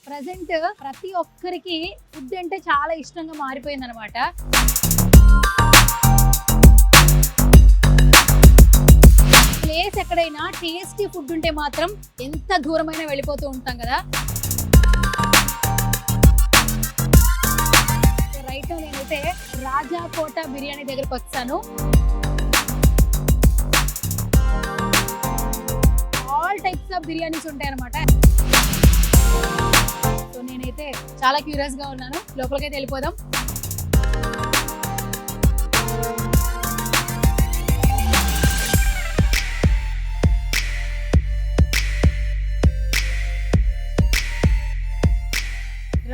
Present ప్రతి ఒక్కరికి food అంటే చాలా ఇష్టంగా మారిపోయింది అనమాట. ప్లేస్ ఎక్కడైనా టేస్టీ ఫుడ్ ఉంటే మాత్రం ఎంత దూరమైనా వెళ్ళిపోతూ ఉంటాం కదా. రైట్ నేనైతే రాజా కోట బిర్యానీ దగ్గరకు వచ్చాను. ఆల్ టైప్స్ ఆఫ్ బిర్యానీస్ ఉంటాయి అనమాట. సో నేనైతే చాలా క్యూరియస్ గా ఉన్నాను. లోపలికైతే వెళ్ళిపోదాం.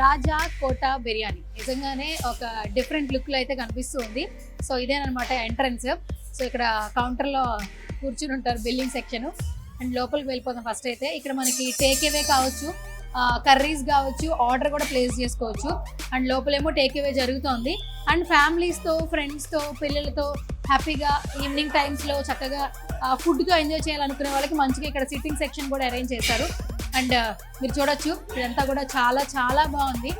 రాజా కోట బిర్యానీ నిజంగానే ఒక డిఫరెంట్ లుక్ లో అయితే కనిపిస్తుంది. సో ఇదేనమాట ఎంట్రన్స్. సో ఇక్కడ కౌంటర్ లో కూర్చుని ఉంటారు బిల్లింగ్ సెక్షన్. అండ్ లోపలికి వెళ్ళిపోతాం. ఫస్ట్ అయితే ఇక్కడ మనకి టేక్ అవే కావచ్చు, కర్రీస్ కావచ్చు, ఆర్డర్ కూడా ప్లేస్ చేసుకోవచ్చు. అండ్ లోపలేమో టేక్ అవే జరుగుతుంది. అండ్ ఫ్యామిలీస్తో, ఫ్రెండ్స్తో, పిల్లలతో హ్యాపీగా ఈవినింగ్ టైమ్స్లో చక్కగా ఫుడ్తో ఎంజాయ్ చేయాలనుకునే వాళ్ళకి మంచిగా ఇక్కడ సిట్టింగ్ సెక్షన్ కూడా అరేంజ్ చేశారు. అండ్ మీరు చూడొచ్చు ఇదంతా కూడా చాలా చాలా బాగుంది.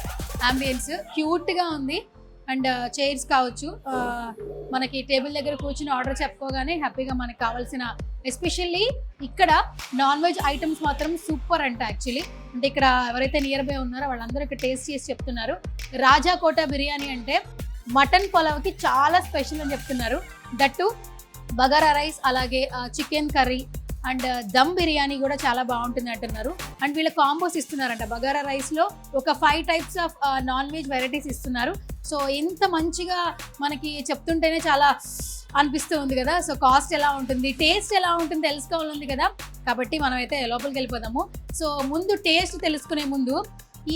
అంబియన్స్ క్యూట్గా ఉంది. అండ్ చైర్స్ కావచ్చు, మనకి టేబుల్ దగ్గర కూర్చుని ఆర్డర్ చెప్పుకోగానే హ్యాపీగా మనకి కావాల్సిన, ఎస్పెషల్లీ ఇక్కడ నాన్ వెజ్ ఐటమ్స్ మాత్రం సూపర్ అంట. యాక్చువల్లీ అంటే ఇక్కడ ఎవరైతే నియర్ బై ఉన్నారో వాళ్ళందరూ ఇక్కడ టేస్ట్ చేసి చెప్తున్నారు. రాజా కోట బిర్యానీ అంటే మటన్ పులావ్కి చాలా స్పెషల్ అని చెప్తున్నారు. దట్టు బగారా రైస్, అలాగే chicken curry and dum biryani కూడా చాలా బాగుంటుంది అంటున్నారు. అండ్ వీళ్ళ కాంబోస్ ఇస్తున్నారంట. బగారా రైస్లో ఒక 5 types of non veg varieties ఇస్తున్నారు. సో ఇంత మంచిగా మనకి చెప్తుంటేనే చాలా అనిపిస్తూ ఉంది కదా. సో కాస్ట్ ఎలా ఉంటుంది, టేస్ట్ ఎలా ఉంటుంది తెలుసుకోవాలని కదా. కాబట్టి మనమైతే లోపలికి వెళ్ళిపోదాము. సో ముందు టేస్ట్ తెలుసుకునే ముందు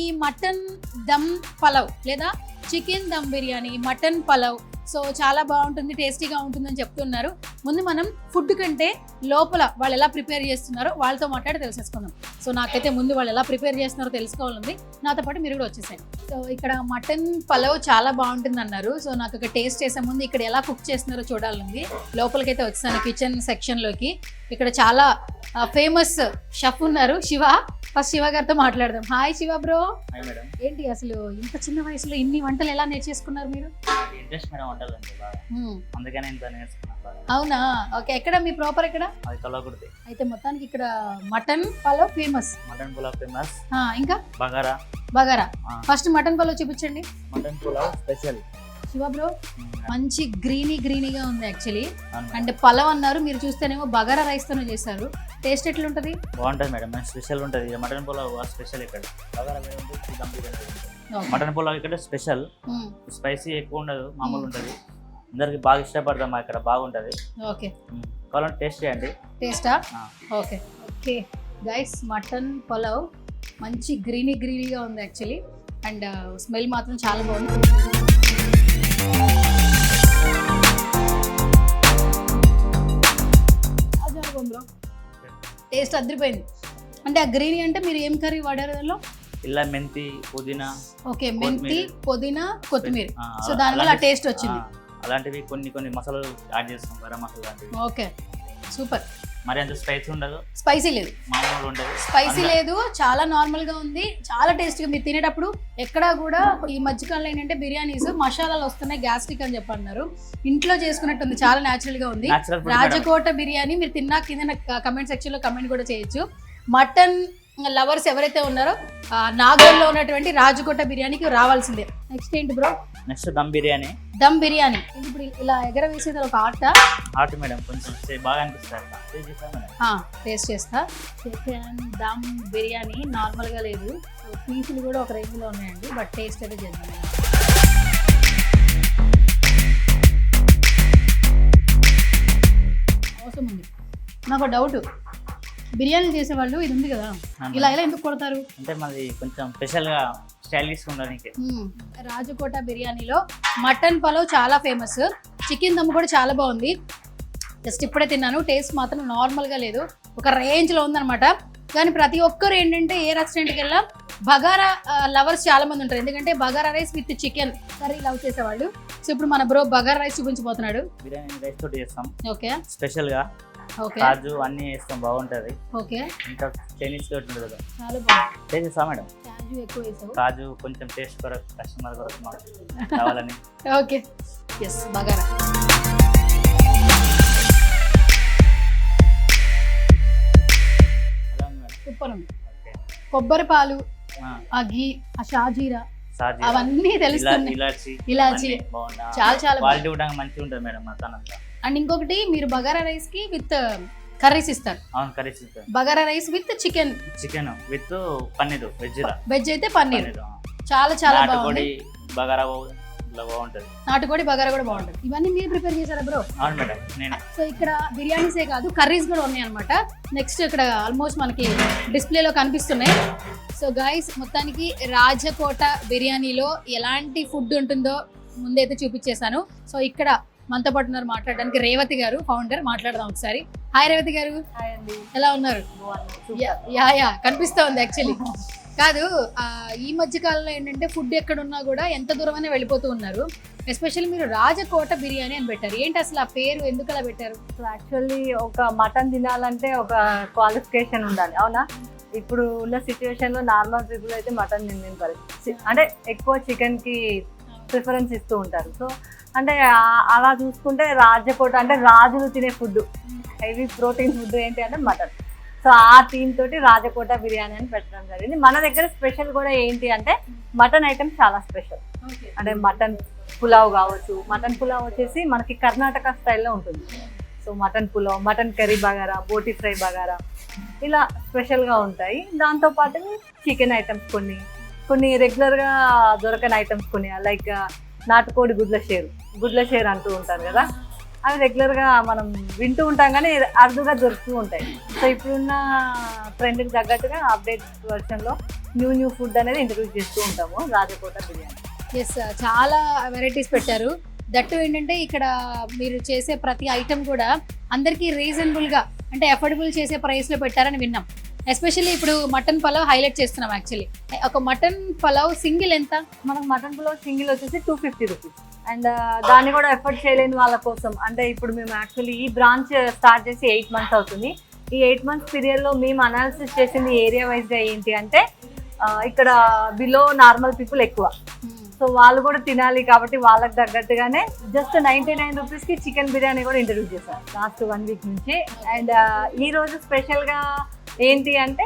ఈ మటన్ దమ్ పలావ్ లేదా chicken dum biryani, mutton pulao so చాలా బాగుంటుంది, టేస్టీగా ఉంటుందని చెప్తున్నారు. ముందు మనం ఫుడ్ కంటే లోపల వాళ్ళు ఎలా ప్రిపేర్ చేస్తున్నారో వాళ్ళతో మాట్లాడి తెలిసేసుకుందాం. సో నాకైతే ముందు వాళ్ళు ఎలా ప్రిపేర్ చేస్తున్నారో తెలుసుకోవాలండి. నాతో పాటు మీరు కూడా వచ్చేసాయి. సో ఇక్కడ మటన్ పలావ్ చాలా బాగుంటుంది అన్నారు. సో నాకు ఇక్కడ టేస్ట్ చేసే ముందు ఇక్కడ ఎలా కుక్ చేస్తున్నారో చూడాలండి. లోపలికైతే వచ్చాను కిచెన్ సెక్షన్లోకి. ఇక్కడ చాలా ఫేమస్ షెఫ్ ఉన్నారు, శివ. ఫస్ట్ శివ గారితో మాట్లాడదాం. Hi Shiva bro. ఏంటి అసలు ఇంత చిన్న వయసులో ఇన్ని వంటలు ఎలా నేర్చేసుకున్నారు మీరు? అవునా, ఓకే. ఎక్కడ మీ ప్రాపర్ ఎక్కడ? అయితే మొత్తానికి ఇక్కడ మటన్ పలావ్ ఫేమస్. ఇంకా బగారా. ఫస్ట్ మటన్ పలావ్ చూపించండి. Mutton pulao special Shiva bro. మంచి గ్రీనీగా ఉంది యాక్చువల్లీ. అండ్ పలావ్ అన్నారు, మీరు చూస్తేనేమో బగారా రైస్ తోనే చేశారు. టేస్ట్ ఎట్లుంటది? బాగుంటది మేడం, స్పెషల్ ఉంటది. మటన్ పులావ్ స్పెషల్ ఇక్కడ. బగారా మటన్ పులావ్ ఇక్కడ స్పెషల్. స్పైసీ ఎక్కువ ఉండదు, మామూలు ఉంటది. అందరికి బాగా ఇష్టపడతాం ఇక్కడ, బాగుంటది. ఓకే, కావాలంటే టేస్ట్ చేయండి. టేస్టా? Okay okay guys, mutton pulao మంచి గ్రీనీగా ఉంది యాక్చువల్లీ. అండ్ స్మెల్ మాత్రం చాలా బాగుంది. టేస్ట్ అదిరిపోయింది. అంటే ఆ గ్రీనీ అంటే మీరు ఏం కర్రీ వాడారు దానిలో? ఇలా మెంతి, పుదీనా. ఓకే, మెంతి, పుదీనా, కొత్తిమీర. సో దానివల్ల ఆ టేస్ట్ వచ్చింది. అలాంటివి కొన్ని మసాలాలు యాడ్ చేస్తాం, గరం మసాలా లాంటివి. Okay, super. మరి అంత స్పైసీ ఉండదు, స్పైసీ లేదు, మామూలు ఉండదు. స్పైసీ లేదు, చాలా నార్మల్ గా ఉంది, చాలా టేస్టీగా. మీరు తినేటప్పుడు ఎక్కడా కూడా ఈ మధ్యకాలంలో ఏంటంటే బిర్యానీస్ మసాలాలు వస్తున్నాయి, గ్యాస్ట్రిక్ అని చెప్పి అన్నారు. ఇంట్లో చేసుకున్నట్టుంది, చాలా న్యాచురల్ గా ఉంది. రాజకోట బిర్యానీ మీరు తిన్నా కింద కమెంట్ సెక్షన్ లో కమెంట్ కూడా చేయొచ్చు. మటన్ లవర్స్ ఎవరైతే ఉన్నారో నాగోల్లో ఉన్నటువంటి రాజకోట బిర్యానీకి రావాల్సిందే. నెక్స్ట్ ఏంటి బ్రో? నెక్స్ట్ దమ్ బిర్యానీ. దమ్ బిర్యానీ ఇప్పుడు ఇలా ఎగర వేసేది ఒక ఆర్ట్ మేడం, కొంచెం బాగా అనిపిస్తుంది. టేస్ట్ చేస్తా. చికెన్ దమ్ బిర్యానీ నార్మల్ గా లేదు, పీసులు కూడా ఒక రేంజ్ లో ఉన్నాయండి. బట్ టేస్ట్ అయితే చేద్దాం. అవసరం ఉంది. నాకు డౌట్, బిర్యానీ చేసేవాళ్ళు ఇది ఉంది కదా, ఇలా ఎందుకు కొడతారు అంటే మాది కొంచెం స్పెషల్ గా స్టైలిష్ ఉండడానికి. రాజకోట బిర్యానీలో మటన్ పలావ్ చాలా ఫేమస్, చికెన్ దమ్ కూడా చాలా బాగుంది. జస్ట్ ఇప్పుడే తిన్నాను, టేస్ట్ మాత్రం నార్మల్ గా లేదు, ఒక రేంజ్ లో ఉందన్నమాట. కానీ ప్రతి ఒక్కరు ఏంటంటే ఏ రెస్టారెంట్కి వెళ్ళా బగారా లవర్స్ చాలా మంది ఉంటారు, ఎందుకంటే bagara rice with chicken curry love చేసేవాళ్ళు. సో ఇప్పుడు మన బ్రో బగారా రైస్ చూపించబోతున్నాడు. బిర్యానీ రైస్ తోటి చేస్తాం ఓకే, స్పెషల్ గా. ఓకే, కాజు అన్ని వేస్తాం, బాగుంటది. ఓకే, ఇంకా చైనీస్ తోటి ఉంటుంది కదా, చాలా బాగుంది. టేస్ట్ చేస్తా మేడం. కాజు ఎక్కువ వేసావు. కాజు కొంచెం టేస్ట్ కొరకు కస్టమర్ కొరకు మాకు కావాలని. Okay, yes bagara. అలా ఉంది మేడం. సూపర్ ఉంది. ఓకే. కొబ్బరి పాలు, ఆ, ఆ ఘీ, ఆ షాజీరా సాజీ, అవన్నీ తెలుస్తున్నాయి. ఇలాచి ఇలాచి అన్నీ బాగున్నాయి. చాలా క్వాలిటీ కూడా మంచిగా ఉంటుంది మేడం మసాలంతా. అండ్ ఇంకొకటి మీరు బగారా రైస్ కి విత్ కర్రీస్ ఇస్తారు. అవును, కర్రీస్ ఇస్తారు. Bagara rice with chicken with paneer, veg అయితే పన్నీర్. పన్నీర్ చాలా చాలా నాటుకోడి బాగుంది. బగారా ఇట్లా బాగుంటుంది. నాటుకోడి బగారా కూడా బాగుంటుంది. ఇవన్నీ మీరు ప్రిపేర్ చేశారా బ్రో? అవును మేడం, నేనే. సో ఇక్కడ బిర్యానీసే కాదు కర్రీస్ కూడా ఉన్నాయి అనమాట. నెక్స్ట్ ఇక్కడ ఆల్మోస్ట్ మనకి డిస్ప్లేలో కనిపిస్తున్నాయి. సో గైస్, మొత్తానికి రాజకోట బిర్యానీలో ఎలాంటి ఫుడ్ ఉంటుందో ముందైతే చూపించేశాను. సో ఇక్కడ మనతో పాటు ఉన్నారు మాట్లాడడానికి రేవతి గారు, ఫౌండర్. మాట్లాడదాం ఒకసారి. హాయ్ రేవతి గారు, ఎలా ఉన్నారు? యా కనిపిస్తా ఉంది యాక్చువల్లీ. కాదు, ఈ మధ్య కాలంలో ఏంటంటే ఫుడ్ ఎక్కడున్నా కూడా ఎంత దూరమైనా వెళ్ళిపోతూ ఉన్నారు. ఎస్పెషల్లీ మీరు రాజకోట బిర్యానీ అని పెట్టారు. ఏంటి అసలు ఆ పేరు ఎందుకు అలా పెట్టారు? యాక్చువల్లీ ఒక మటన్ తినాలంటే ఒక క్వాలిఫికేషన్ ఉండాలి, అవునా? ఇప్పుడు ఉన్న సిచ్యువేషన్లో నార్మల్ పీపుల్ అయితే మటన్ తినలేని పరిస్థితి, అంటే ఎక్కువ చికెన్కి ప్రిఫరెన్స్ ఇస్తూ ఉంటారు. సో అంటే అలా చూసుకుంటే రాజకోట అంటే రాజులు తినే ఫుడ్, హెవీ ప్రోటీన్ ఫుడ్ ఏంటి అంటే మటన్. సో ఆ థీమ్ తోటి రాజకోట బిర్యానీ అని పెట్టడం జరిగింది. మన దగ్గర స్పెషల్ కూడా ఏంటి అంటే మటన్ ఐటమ్ చాలా స్పెషల్. అంటే మటన్ పులావ్ కావచ్చు. మటన్ పులావ్ వచ్చేసి మనకి కర్ణాటక స్టైల్లో ఉంటుంది. So mutton pulao, mutton curry bagara, బోటి ఫ్రై బగారా ఇలా స్పెషల్గా ఉంటాయి. దాంతోపాటు చికెన్ ఐటమ్స్ కొన్ని రెగ్యులర్గా దొరకని ఐటమ్స్ కొన్ని, లైక్ నాటుకోడి గుడ్ల షేర్ అంటూ ఉంటారు కదా, అవి రెగ్యులర్గా మనం వింటూ ఉంటాం కానీ అరుదుగా దొరుకుతూ ఉంటాయి. సో ఇప్పుడున్న ట్రెండ్కి తగ్గట్టుగా అప్డేట్ వర్షన్లో న్యూ ఫుడ్ అనేది ఇంట్రడ్యూస్ చేస్తూ ఉంటాము రాజకోట బిర్యానీ. ఎస్, చాలా వెరైటీస్ పెట్టారు. దట్టు ఏంటంటే ఇక్కడ మీరు చేసే ప్రతి ఐటమ్ కూడా అందరికీ రీజనబుల్గా, అంటే అఫోర్డబుల్ చేసే ప్రైస్లో పెట్టారని విన్నాం. ఎస్పెషల్లీ ఇప్పుడు మటన్ పలావ్ హైలైట్ చేస్తున్నాం. యాక్చువల్లీ ఒక మటన్ పలావ్ సింగిల్ ఎంత? మనకు మటన్ పులావ్ సింగిల్ వచ్చేసి 250 రూపీస్. అండ్ దాన్ని కూడా ఎఫర్ట్ చేయలేని వాళ్ళ కోసం, అంటే ఇప్పుడు మేము యాక్చువల్లీ ఈ బ్రాంచ్ స్టార్ట్ చేసి 8 months అవుతుంది. ఈ 8 months పీరియడ్లో మేము అనాలిసిస్ చేసింది ఏరియా వైజ్గా ఏంటి అంటే ఇక్కడ బిలో నార్మల్ పీపుల్ ఎక్కువ. సో వాళ్ళు కూడా తినాలి కాబట్టి వాళ్ళకి తగ్గట్టుగానే జస్ట్ 99 రూపీస్కి చికెన్ బిర్యానీ కూడా ఇంట్రడ్యూస్ చేశారు లాస్ట్ 1 week నుంచి. అండ్ ఈరోజు స్పెషల్గా ఏంటి అంటే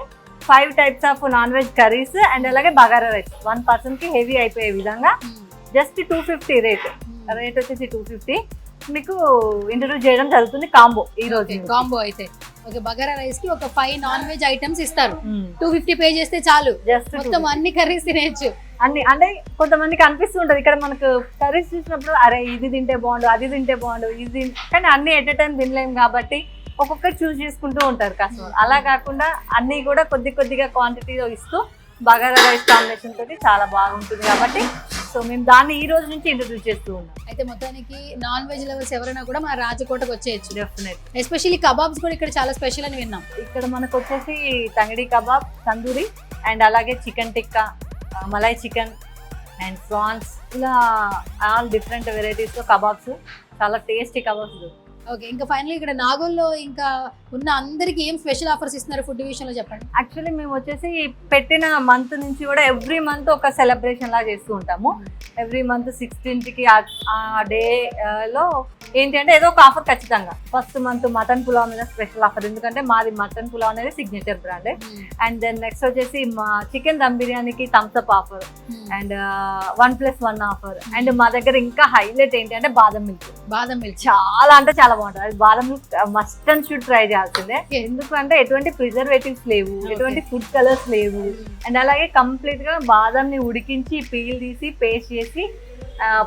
5 types of non veg curries and అలాగే బగారా రైస్ 1 personకి హెవీ అయిపోయే విధంగా జస్ట్ 250 రేట్ వచ్చేసి 250 మీకు ఇంట్రడ్యూస్ చేయడం జరుగుతుంది. కాంబో ఈ రోజు కాంబో అయితే ఓకే, బగారా రైస్ కి ఒక 5 నాన్ వెజ్ ఐటమ్స్ ఇస్తారు. 250 పే చేస్తే చాలు, జస్ట్ మొత్తం అన్ని కర్రీస్ తినేయచ్చు. అన్ని అంటే కొంతమందికి అనిపిస్తుంటది ఇక్కడ మనకు కర్రీస్ చూసినప్పుడు అరే ఇది తింటే బాగుండు, అది తింటే బాగుండు, ఇది, కానీ అన్ని ఎట్ ఎ టైం తినలేము కాబట్టి ఒక్కొక్కరు చూస్ చేసుకుంటూ ఉంటారు కస్టమర్. అలా కాకుండా అన్ని కూడా కొద్దిగా క్వాంటిటీలో ఇస్తూ బగారా రైస్ కాంబినేషన్ తోటి చాలా బాగుంటుంది కాబట్టి సో మేము దాన్ని ఈ రోజు నుంచి ఇంట్రడ్యూస్ చేస్తూ ఉన్నాం. అయితే మొత్తానికి నాన్ వెజ్ లవర్స్ ఎవరైనా కూడా మన రాజకోటకు వచ్చేయచ్చు. డెఫినెట్. ఎస్పెషల్లీ కబాబ్స్ కూడా ఇక్కడ చాలా స్పెషల్ అని విన్నాం. ఇక్కడ మనకు వచ్చేసి తంగడి కబాబ్, తందూరి అండ్ అలాగే chicken tikka, malai chicken and prawns, ఇలా ఆల్ డిఫరెంట్ వెరైటీస్లో కబాబ్స్, చాలా టేస్టీ కబాబ్స్. ఓకే, ఇంకా ఫైనల్లీ ఇక్కడ నాగోల్లో ఇంకా ఉన్న అందరికి ఏం స్పెషల్ ఆఫర్స్ ఇస్తున్నారు ఫుడ్ విషయంలో చెప్పండి. యాక్చువల్లీ మేము వచ్చేసి పెట్టిన మంత్ నుంచి కూడా ఎవ్రీ మంత్ ఒక సెలబ్రేషన్ లాగా చేస్తూ ఉంటాము. ఎవ్రీ మంత్ 16కి ఆ డేలో ఏంటి అంటే ఏదో ఒక ఆఫర్ ఖచ్చితంగా. ఫస్ట్ మంత్ మటన్ పులావ్ మీద స్పెషల్ ఆఫర్, ఎందుకంటే మాది మటన్ పులావ్ అనేది signature brand. And then next వచ్చేసి మా చికెన్ దమ్ బిర్యానీకి Thums Up offer and 1+1 offer. And మా దగ్గర ఇంకా హైలైట్ ఏంటి అంటే బాదం మిల్క్ చాలా అంటే చాలా బాగుంటుంది. అది బాదం milk must and should try చేయాల్సిందే. ఎందుకంటే ఎటువంటి ప్రిజర్వేటివ్స్ లేవు, ఎటువంటి ఫుడ్ కలర్స్ లేవు. అండ్ అలాగే కంప్లీట్ గా బాదంని ఉడికించి పీల్ తీసి పేస్ట్ చేసి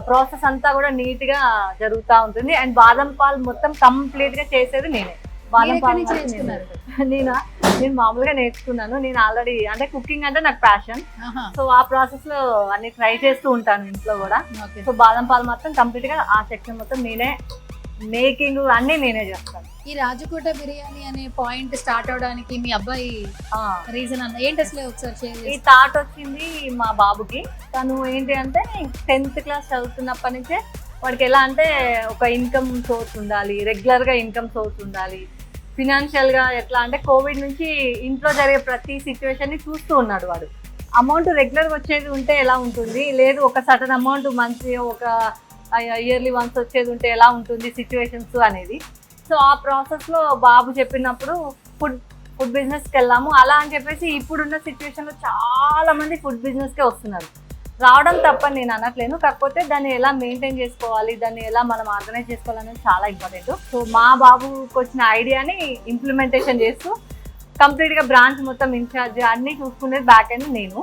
ప్రాసెస్ అంతా కూడా నీట్ గా జరుగుతూ ఉంటుంది. అండ్ బాదం పాలు మొత్తం కంప్లీట్ గా చేసేది నేనే. బాదం పాలు నేను మామూలుగా నేర్చుకున్నాను. నేను ఆల్రెడీ అంటే కుకింగ్ అంటే నాకు ప్యాషన్. సో ఆ ప్రాసెస్ లో అన్ని ట్రై చేస్తూ ఉంటాను ఇంట్లో కూడా. సో బాదం పాలు మొత్తం కంప్లీట్ గా ఆ సెక్షన్ మొత్తం నేనే, మేకింగ్ అన్ని నేనే చేస్తాను. ఈ రాజకోట బిర్యానీ అనే పాయింట్ స్టార్ట్ అవడానికి మీ అబ్బాయి రీజన్ అన్న ఏంటి అసలు ఒకసారి షేర్ చేయండి. ఈ థాట్ వచ్చింది మా బాబుకి. తను ఏంటి అంటే 10th క్లాస్ చదువుతున్నప్పటి నుంచే వాడికి ఎలా అంటే ఒక ఇన్కమ్ సోర్స్ ఉండాలి, రెగ్యులర్ గా ఇన్కమ్ సోర్స్ ఉండాలి. ఫినాన్షియల్ గా ఎట్లా అంటే కోవిడ్ నుంచి ఇంట్లో జరిగే ప్రతి సిచ్యువేషన్ ని చూస్తూ ఉన్నాడు వాడు. అమౌంట్ రెగ్యులర్గా వచ్చేది ఉంటే ఎలా ఉంటుంది, లేదు ఒక సటన్ అమౌంట్ మంత్లీ ఒక ఇయర్లీ వన్స్ వచ్చేది ఉంటే ఎలా ఉంటుంది సిచ్యువేషన్స్ అనేది. సో ఆ ప్రాసెస్లో బాబు చెప్పినప్పుడు ఫుడ్ బిజినెస్కి వెళ్ళాము. అలా అని చెప్పేసి ఇప్పుడున్న సిచ్యువేషన్లో చాలా మంది ఫుడ్ బిజినెస్కే వస్తున్నారు. రావడం తప్పని నేను అనట్లేను, కాకపోతే దాన్ని ఎలా మెయింటైన్ చేసుకోవాలి, దాన్ని ఎలా మనం ఆర్గనైజ్ చేసుకోవాలనేది చాలా ఇంపార్టెంట్. సో మా బాబుకి వచ్చిన ఐడియాని ఇంప్లిమెంటేషన్ చేస్తూ కంప్లీట్గా బ్రాంచ్ మొత్తం ఇన్ఛార్జ్ అన్నీ చూసుకునేది బ్యాక్ ఎండ్ నేను.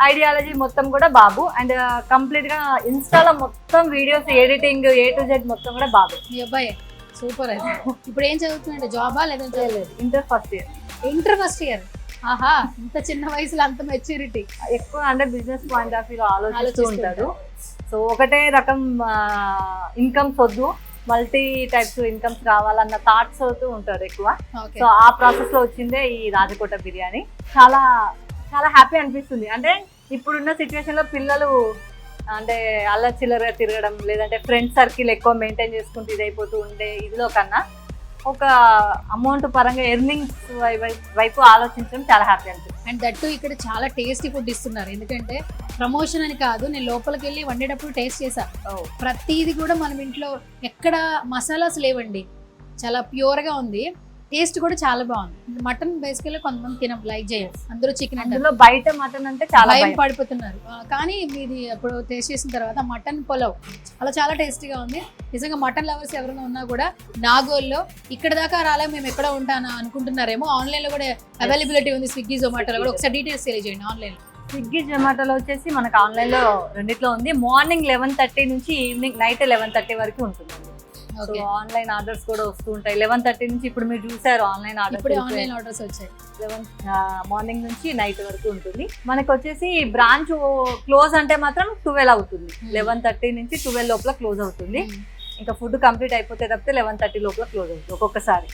ఐడియాలజీ మొత్తం కూడా బాబు. అండ్ కంప్లీట్గా ఇన్స్టాలో మొత్తం videos editing A to Z మొత్తం కూడా బాబు. మీ అబ్బాయి సూపర్ అయితే. ఇప్పుడు ఏం చదువుతున్నాడు, జాబా లేదంటే inter first year. Inter first year. ఆహా, ఇంత చిన్న వయసులో అంత మెచ్యూరిటీ. ఎక్కువ అంటే బిజినెస్ పాయింట్ ఆఫ్ వ్యూలో ఆలోచిస్తూ ఉంటాడు. సో ఒకటే రకం ఇన్కమ్స్ వద్దు, మల్టీ టైప్స్ ఇన్కమ్స్ కావాలన్న థాట్స్ అవుతూ ఉంటాడు ఎక్కువ. సో ఆ ప్రాసెస్ లో వచ్చిందే ఈ రాజకోట బిర్యానీ. చాలా చాలా హ్యాపీ అనిపిస్తుంది. అంటే ఇప్పుడున్న సిచ్యువేషన్ లో పిల్లలు అంటే అల్లరి చిల్లరగా తిరగడం, లేదంటే ఫ్రెండ్ సర్కిల్ ఎక్కువ మెయింటైన్ చేసుకుంటూ ఇదైపోతూ ఉండే ఇదిలో కన్నా ఒక అమౌంట్ పరంగా ఎర్నింగ్స్ వైపు ఆలోచించడం చాలా హ్యాపీ అనిపిస్తుంది. అండ్ దట్టు ఇక్కడ చాలా టేస్టీ ఫుడ్ ఇస్తున్నారు. ఎందుకంటే ప్రమోషన్ అని కాదు, నేను లోపలికి వెళ్ళి వండేటప్పుడు టేస్ట్ చేశా. ప్రతిది కూడా మనం ఇంట్లో ఎక్కడ మసాలాస్ లేవండి, చాలా ప్యూర్గా ఉంది. టేస్ట్ కూడా చాలా బాగుంది. మటన్ బేసికల్గా కొంతమంది లైక్ చేయరు, అందరూ చికెన్ అందులో బయట మటన్ అంటే చాలా భయం పడిపోతున్నారు. కానీ మీది ఇప్పుడు టేస్ట్ చేసిన తర్వాత మటన్ పులావ్ చాలా టేస్టీగా ఉంది. నిజంగా మటన్ లవర్స్ ఎవరైనా ఉన్నా కూడా నాగోల్లో ఇక్కడ దాకా రాలే మేము ఎక్కడ ఉంటానా అనుకుంటున్నారేమో. ఆన్లైన్లో కూడా అవైలబిలిటీ ఉంది, స్విగ్గీ జొమాటోలో కూడా. ఒకసారి డీటెయిల్స్ తెలియజేయండి. ఆన్లైన్ స్విగ్గీ జొమాటోలో వచ్చేసి మనకు ఆన్లైన్లో రెండిట్లో ఉంది. మార్నింగ్ 11:30 నుంచి ఈవినింగ్ నైట్ 11:30 వరకు ఉంటుంది. సో ఆన్లైన్ ఆర్డర్స్ కూడా వస్తూ ఉంటాయి 11:30 నుంచి. ఇప్పుడు మీరు చూసారు ఆన్లైన్ ఆర్డర్స్ వచ్చాయి. 11 మార్నింగ్ నుంచి నైట్ వరకు ఉంటుంది. మనకు వచ్చేసి బ్రాంచ్ క్లోజ్ అంటే మాత్రం 12 అవుతుంది. 11:30 నుంచి 12 లోపల క్లోజ్ అవుతుంది. ఇంకా ఫుడ్ కంప్లీట్ అయిపోతే తప్పితే 11:30 లోపల క్లోజ్ అవుతుంది ఒక్కొక్కసారి.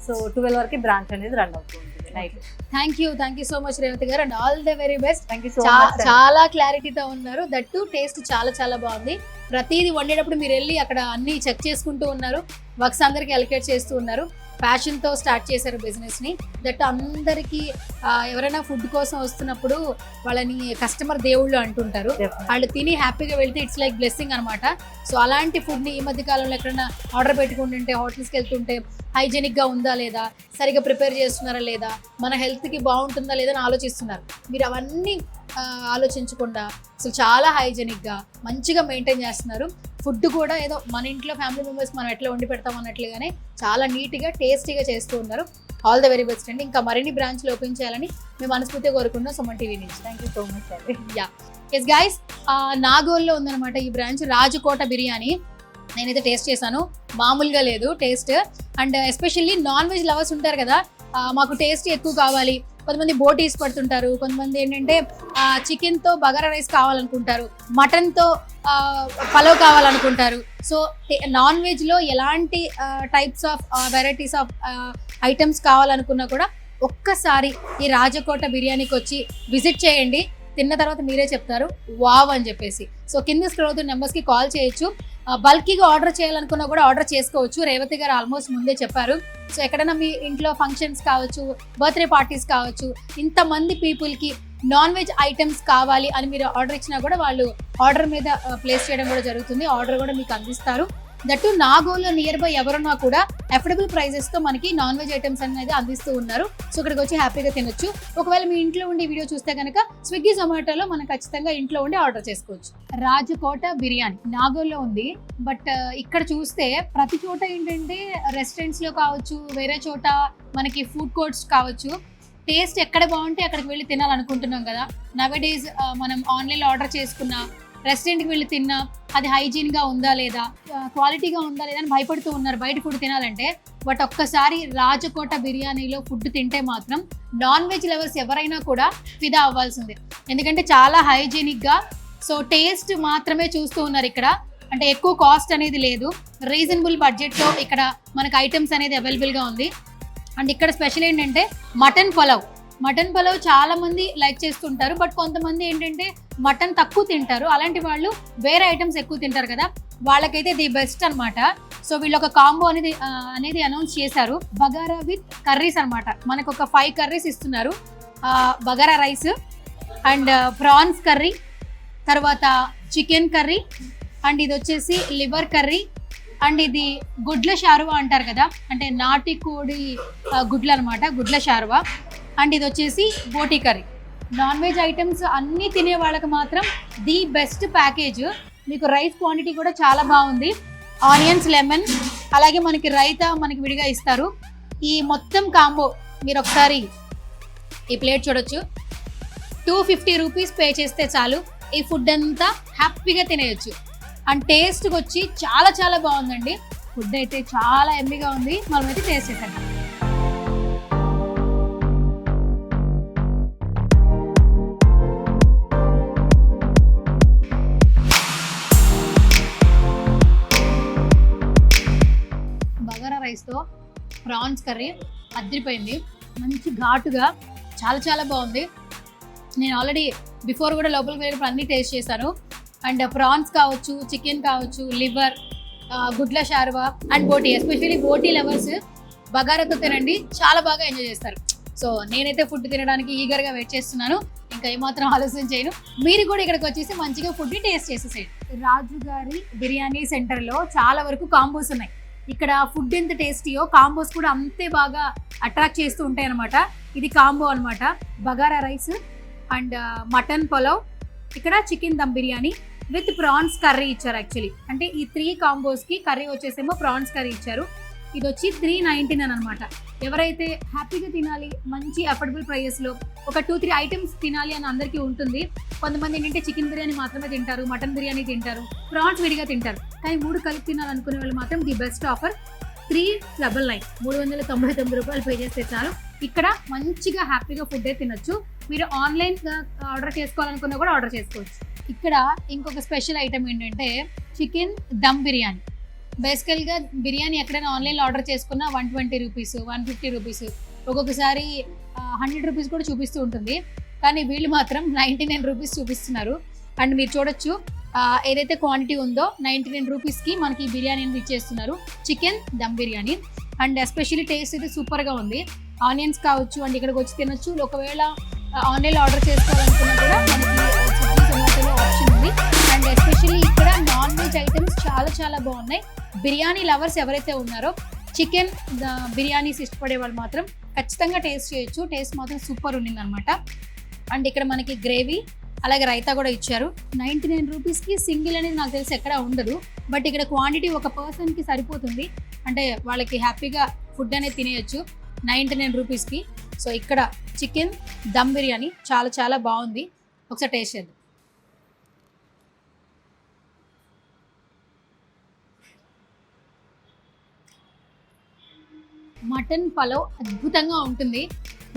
సో 12 వరకు బ్రాంచ్ అనేది రన్ అవుతుంది night. Thank you so much Revathi garu, and all the very best. Thank you so much. చాలా క్లారిటీతో ఉన్నారు. దట్టు టేస్ట్ చాలా బాగుంది. ప్రతిదీ వండేటప్పుడు మీరు వెళ్ళి అక్కడ అన్ని చెక్ చేసుకుంటూ ఉన్నారు, వర్క్స్ అందరికి అలొకేట్ చేస్తూ ఉన్నారు. ప్యాషన్తో స్టార్ట్ చేశారు బిజినెస్ని. దట్ అందరికీ ఎవరైనా ఫుడ్ కోసం వస్తున్నప్పుడు వాళ్ళని కస్టమర్ దేవుళ్ళు అంటుంటారు. వాళ్ళు తిని హ్యాపీగా వెళ్తే ఇట్స్ లైక్ బ్లెస్సింగ్ అనమాట. సో అలాంటి ఫుడ్ని ఈ మధ్య కాలంలో ఎక్కడైనా ఆర్డర్ పెట్టుకుంటుంటే, హోటల్స్కి వెళ్తుంటే హైజెనిక్గా ఉందా లేదా, సరిగా ప్రిపేర్ చేస్తున్నారా లేదా, మన హెల్త్కి బాగుంటుందా లేదా అని ఆలోచిస్తున్నారు. మీరు అవన్నీ ఆలోచించకుండా అసలు చాలా హైజెనిక్గా మంచిగా మెయింటైన్ చేస్తున్నారు. ఫుడ్ కూడా ఏదో మన ఇంట్లో ఫ్యామిలీ మెంబర్స్ మనం ఎట్లా వండి పెడతాం అన్నట్లుగానే చాలా నీట్గా టేస్టీగా చేస్తూ ఉన్నారు. ఆల్ ద వెరీ బెస్ట్ అండి. ఇంకా మరిన్ని బ్రాంచ్లు ఓపెన్ చేయాలని మేము మనస్ఫూర్తిగా కోరుకుంటున్నాం సుమన్ టీవీ నుంచి. థ్యాంక్ యూ సో మచ్ అండి. ఎస్ గైస్, నాగోల్లో ఉందన్నమాట ఈ బ్రాంచ్ రాజకోట బిర్యానీ. నేనైతే టేస్ట్ చేశాను, మామూలుగా లేదు taste. And especially non veg lovers ఉంటారు కదా, మాకు టేస్ట్ ఎక్కువ కావాలి, కొంతమంది బోటీస్ పడుతుంటారు, కొంతమంది ఏంటంటే చికెన్తో బగారా రైస్ కావాలనుకుంటారు, మటన్తో పలావ్ కావాలనుకుంటారు. సో నాన్ వెజ్లో ఎలాంటి types of varieties of items కావాలనుకున్నా కూడా ఒక్కసారి ఈ రాజకోట బిర్యానీకి వచ్చి విజిట్ చేయండి. తిన్న తర్వాత మీరే చెప్తారు వావ్ అని చెప్పేసి. సో కింద స్క్రోల్ అవుతున్న నెంబర్స్కి కాల్ చేయొచ్చు. బల్కీగా ఆర్డర్ చేయాలనుకున్నా కూడా ఆర్డర్ చేసుకోవచ్చు. రేవతి గారు ఆల్మోస్ట్ ముందే చెప్పారు. సో ఎక్కడైనా మీ ఇంట్లో ఫంక్షన్స్ కావచ్చు, బర్త్డే పార్టీస్ కావచ్చు, ఇంతమంది పీపుల్కి నాన్ వెజ్ ఐటమ్స్ కావాలి అని మీరు ఆర్డర్ ఇచ్చినా కూడా వాళ్ళు ఆర్డర్ మీద ప్లేస్ చేయడం కూడా జరుగుతుంది. ఆర్డర్ కూడా మీకు అందిస్తారు. దట్టు నాగోల్లో నియర్ బై ఎవరున్నా కూడా అఫోర్డబుల్ ప్రైజెస్తో మనకి నాన్ వెజ్ ఐటమ్స్ అనేది అందిస్తూ ఉన్నారు. సో ఇక్కడికి వచ్చి హ్యాపీగా తినొచ్చు. ఒకవేళ మీ ఇంట్లో ఉండి వీడియో చూస్తే కనుక స్విగ్గీ జొమాటోలో మనం ఖచ్చితంగా ఇంట్లో ఉండి ఆర్డర్ చేసుకోవచ్చు. రాజకోట బిర్యానీ నాగోల్లో ఉంది. బట్ ఇక్కడ చూస్తే ప్రతి చోట ఏంటంటే రెస్టారెంట్స్లో కావచ్చు, వేరే చోట మనకి ఫుడ్ కోర్ట్స్ కావచ్చు, టేస్ట్ ఎక్కడ బాగుంటే అక్కడికి వెళ్ళి తినాలనుకుంటున్నాం కదా. నవేడేస్ మనం ఆన్లైన్లో ఆర్డర్ చేసుకున్నా, రెస్టారెంట్కి వెళ్ళి తిన్నా అది హైజీన్గా ఉందా లేదా, క్వాలిటీగా ఉందా లేదా అని భయపడుతూ ఉన్నారు బయట ఫుడ్ తినాలంటే. బట్ ఒక్కసారి రాజకోట బిర్యానీలో ఫుడ్ తింటే మాత్రం నాన్ వెజ్ లవర్స్ ఎవరైనా కూడా ఫిదా అవ్వాల్సిందే. ఎందుకంటే చాలా హైజీనిక్గా, సో టేస్ట్ మాత్రమే చూస్తూ ఉన్నారు ఇక్కడ. అంటే ఎక్కువ కాస్ట్ అనేది లేదు, రీజనబుల్ బడ్జెట్తో ఇక్కడ మనకు ఐటమ్స్ అనేది అవైలబుల్గా ఉంది. అండ్ ఇక్కడ స్పెషల్ ఏంటంటే మటన్ పలావ్ చాలా మంది లైక్ చేస్తుంటారు. బట్ కొంతమంది ఏంటంటే మటన్ తక్కువ తింటారు. అలాంటి వాళ్ళు వేరే ఐటమ్స్ ఎక్కువ తింటారు కదా, వాళ్ళకైతే ది బెస్ట్ అనమాట. సో వీళ్ళు ఒక కాంబో అనేది అనౌన్స్ చేశారు. బగారా విత్ కర్రీస్ అనమాట. మనకు ఒక 5 కర్రీస్ ఇస్తున్నారు. Bagara rice, and prawns curry, తర్వాత చికెన్ కర్రీ, అండ్ ఇది వచ్చేసి లివర్ కర్రీ, అండ్ ఇది గుడ్ల షారువా అంటారు కదా, అంటే నాటి కోడి గుడ్లు అనమాట, గుడ్ల షారువా. అండ్ ఇది వచ్చేసి బోటీ కర్రీ. నాన్ వెజ్ ఐటమ్స్ అన్నీ తినే వాళ్ళకి మాత్రం ది బెస్ట్ ప్యాకేజ్. మీకు రైస్ క్వాంటిటీ కూడా చాలా బాగుంది. ఆనియన్స్, లెమన్, అలాగే మనకి రైతా మనకి విడిగా ఇస్తారు. ఈ మొత్తం కాంబో మీరు ఒకసారి ఈ ప్లేట్ చూడొచ్చు. 250 రూపీస్ పే చేస్తే చాలు ఈ ఫుడ్ అంతా హ్యాపీగా తినేయచ్చు. అండ్ టేస్ట్కి వచ్చి చాలా చాలా బాగుందండి. ఫుడ్ అయితే చాలా ఎమ్మిగా ఉంది. మనమైతే టేస్ట్ చేసాం. బగారా రైస్తో ప్రాన్స్ కర్రీ అదిరిపోయింది. మంచి ఘాటుగా చాలా చాలా బాగుంది. నేను ఆల్రెడీ బిఫోర్ కూడా లోపలికి వెళ్ళినప్పుడు అన్నీ టేస్ట్ చేశాను. అండ్ ప్రాన్స్ కావచ్చు, చికెన్ కావచ్చు, లివర్, గుడ్ల షార్వా and boti. Especially boti lovers బగారాతో తినండి, చాలా బాగా ఎంజాయ్ చేస్తారు. సో నేనైతే ఫుడ్ తినడానికి ఈగర్గా వెయిట్ చేస్తున్నాను. ఇంకా ఏమాత్రం ఆలోచన చేయను. మీరు కూడా ఇక్కడికి వచ్చేసి మంచిగా ఫుడ్ని టేస్ట్ చేసేసేయండి. రాజు గారి బిర్యానీ సెంటర్లో చాలా వరకు కాంబోస్ ఉన్నాయి. ఇక్కడ ఫుడ్ ఎంత టేస్టీయో కాంబోస్ కూడా అంతే బాగా అట్రాక్ట్ చేస్తూ ఉంటాయి అనమాట. ఇది కాంబో అనమాట. Bagara rice and mutton pulao, ఇక్కడ chicken dum biryani with prawns curry ఇచ్చారు. యాక్చువల్లీ అంటే ఈ 3 కాంబోస్కి కర్రీ వచ్చేసేమో ప్రాన్స్ కర్రీ ఇచ్చారు. ఇది వచ్చి 399 అనమాట. ఎవరైతే హ్యాపీగా తినాలి, మంచి అఫోర్డబుల్ ప్రైజెస్లో ఒక 2-3 ఐటమ్స్ తినాలి అని అందరికీ ఉంటుంది. కొంతమంది ఏంటంటే చికెన్ బిర్యానీ మాత్రమే తింటారు, మటన్ బిర్యానీ తింటారు, ప్రాన్స్ విడిగా తింటారు. కానీ 3 కలిపి తినాలనుకునే వాళ్ళు మాత్రం ది బెస్ట్ ఆఫర్ 399, 399 రూపాయలు పే చేస్తే చాలు. ఇక్కడ మంచిగా హ్యాపీగా ఫుడ్ తినొచ్చు. మీరు ఆన్లైన్గా ఆర్డర్ చేసుకోవాలనుకున్నా కూడా ఆర్డర్ చేసుకోవచ్చు. ఇక్కడ ఇంకొక స్పెషల్ ఐటమ్ ఏంటంటే చికెన్ దమ్ బిర్యానీ. బేసికల్గా బిర్యానీ ఎక్కడైనా ఆన్లైన్లో ఆర్డర్ చేసుకున్నా 120 రూపీస్, 150 రూపీస్, ఒక్కొక్కసారి 100 రూపీస్ కూడా చూపిస్తూ ఉంటుంది. కానీ వీళ్ళు మాత్రం 99 రూపీస్ చూపిస్తున్నారు. అండ్ మీరు చూడొచ్చు ఏదైతే క్వాంటిటీ ఉందో 99 రూపీస్కి మనకి బిర్యానీ అనేది ఇచ్చేస్తున్నారు, chicken dum biryani. And especially taste అయితే సూపర్గా ఉంది. ఆనియన్స్ కావచ్చు అండ్ ఇక్కడికి వచ్చి తినొచ్చు. ఒకవేళ ఆన్లైన్లో ఆర్డర్ చేసుకోవాలనుకున్నా కూడా మనకి జొమాటోలో ఆప్షన్ ఉంది. అండ్ ఎస్పెషల్లీ ఇక్కడ నాన్ వెజ్ ఐటమ్స్ చాలా చాలా బాగున్నాయి. బిర్యానీ లవర్స్ ఎవరైతే ఉన్నారో చికెన్ బిర్యానీస్ ఇష్టపడే వాళ్ళు మాత్రం ఖచ్చితంగా టేస్ట్ చేయొచ్చు. టేస్ట్ మాత్రం సూపర్ ఉండింది అనమాట. అండ్ ఇక్కడ మనకి గ్రేవీ అలాగే రైతా కూడా ఇచ్చారు. 99 రూపీస్కి సింగిల్ అనేది నాకు తెలిసి ఎక్కడా ఉండదు. బట్ ఇక్కడ క్వాంటిటీ ఒక పర్సన్కి సరిపోతుంది. అంటే వాళ్ళకి హ్యాపీగా ఫుడ్ అనేది తినేయచ్చు 99 రూపీస్కి. సో ఇక్కడ చికెన్ దమ్ బిర్యానీ చాలా చాలా బాగుంది. ఒకసారి టేస్ట్ చేద్దాం. మటన్ పలావ్ అద్భుతంగా ఉంటుంది.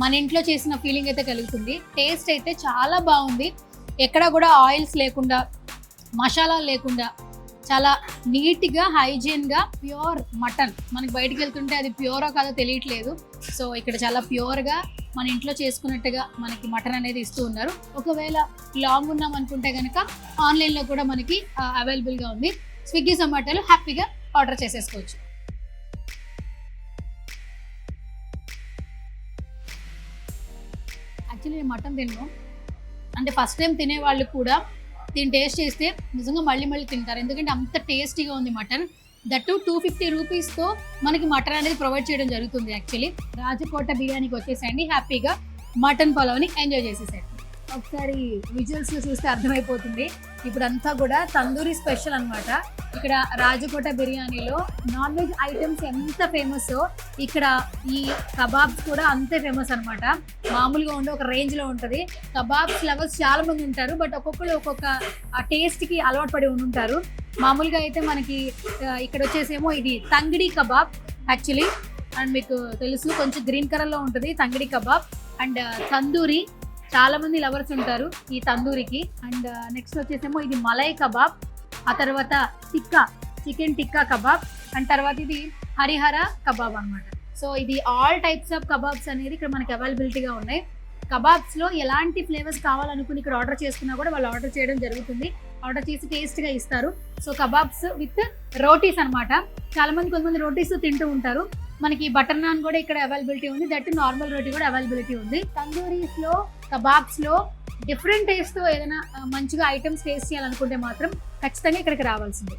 మన ఇంట్లో చేసిన ఫీలింగ్ అయితే కలుగుతుంది. టేస్ట్ అయితే చాలా బాగుంది. ఎక్కడ కూడా ఆయిల్స్ లేకుండా, మసాలా లేకుండా చాలా నీట్గా హైజీన్గా ప్యూర్ మటన్. మనకి బయటికి వెళ్తుంటే అది ప్యూరో కాదో తెలియట్లేదు. సో ఇక్కడ చాలా ప్యూర్గా మన ఇంట్లో చేసుకున్నట్టుగా మనకి మటన్ అనేది ఇస్తూ ఉన్నారు. ఒకవేళ లాంగ్ ఉన్నాం అనుకుంటే కనుక ఆన్లైన్లో కూడా మనకి అవైలబుల్గా ఉంది. స్విగ్గీ, జొమాటోలో హ్యాపీగా ఆర్డర్ చేసేసుకోవచ్చు. యాక్చువల్లీ నేను మటన్ తిన్నాను అంటే ఫస్ట్ టైం తినే వాళ్ళు కూడా దీన్ని టేస్ట్ చేస్తే నిజంగా మళ్ళీ మళ్ళీ తింటారు. ఎందుకంటే అంత టేస్టీగా ఉంది మటన్. దట్టు 250 రూపీస్తో మనకి మటన్ అనేది ప్రొవైడ్ చేయడం జరుగుతుంది. యాక్చువల్లీ రాజకోట బిర్యానీకి వచ్చేసండి, హ్యాపీగా మటన్ పులావ్ని ఎంజాయ్ చేసేసండి. ఒకసారి విజువల్స్లో చూస్తే అర్థమైపోతుంది. ఇప్పుడంతా కూడా తందూరి స్పెషల్ అనమాట. ఇక్కడ రాజకోట బిర్యానీలో నాన్ వెజ్ ఐటమ్స్ ఎంత ఫేమస్, ఇక్కడ ఈ కబాబ్స్ కూడా అంతే ఫేమస్ అనమాట. మామూలుగా ఉండే ఒక రేంజ్లో ఉంటుంది. కబాబ్స్ లవర్స్ చాలా మంది ఉంటారు. బట్ ఒక్కొక్కరు ఒక్కొక్క టేస్ట్కి అలవాటు పడి ఉంటారు. మామూలుగా అయితే మనకి ఇక్కడ వచ్చేసేమో ఇది తంగిడి కబాబ్ యాక్చువల్లీ. అండ్ మీకు తెలుసు కొంచెం గ్రీన్ కలర్లో ఉంటుంది తంగిడి కబాబ్. అండ్ తందూరి చాలా మంది లవర్స్ ఉంటారు ఈ తందూరికి. అండ్ నెక్స్ట్ వచ్చేసేమో ఇది మలై కబాబ్, ఆ తర్వాత tikka, chicken tikka kebab, and తర్వాత ఇది హరిహర కబాబ్ అనమాట. సో ఇది ఆల్ టైప్స్ ఆఫ్ కబాబ్స్ అనేది ఇక్కడ మనకి అవైలబిలిటీగా ఉన్నాయి. కబాబ్స్లో ఎలాంటి ఫ్లేవర్స్ కావాలనుకుని ఇక్కడ ఆర్డర్ చేసుకున్నా కూడా వాళ్ళు ఆర్డర్ చేయడం జరుగుతుంది. ఆర్డర్ చేసి టేస్ట్గా ఇస్తారు. సో కబాబ్స్ విత్ రోటీస్ అనమాట. చాలామంది కొంతమంది రోటీస్ తింటూ ఉంటారు. మనకి బటర్ నాన్ కూడా ఇక్కడ అవైలబిలిటీ ఉంది. దట్ నార్మల్ రోటీ కూడా అవైలబిలిటీ ఉంది. తందూరీస్లో, కబాబ్స్లో డిఫరెంట్ టేస్ట్తో ఏదైనా మంచిగా ఐటమ్స్ టేస్ట్ చేయాలనుకుంటే మాత్రం ఖచ్చితంగా ఇక్కడికి రావాల్సిందే.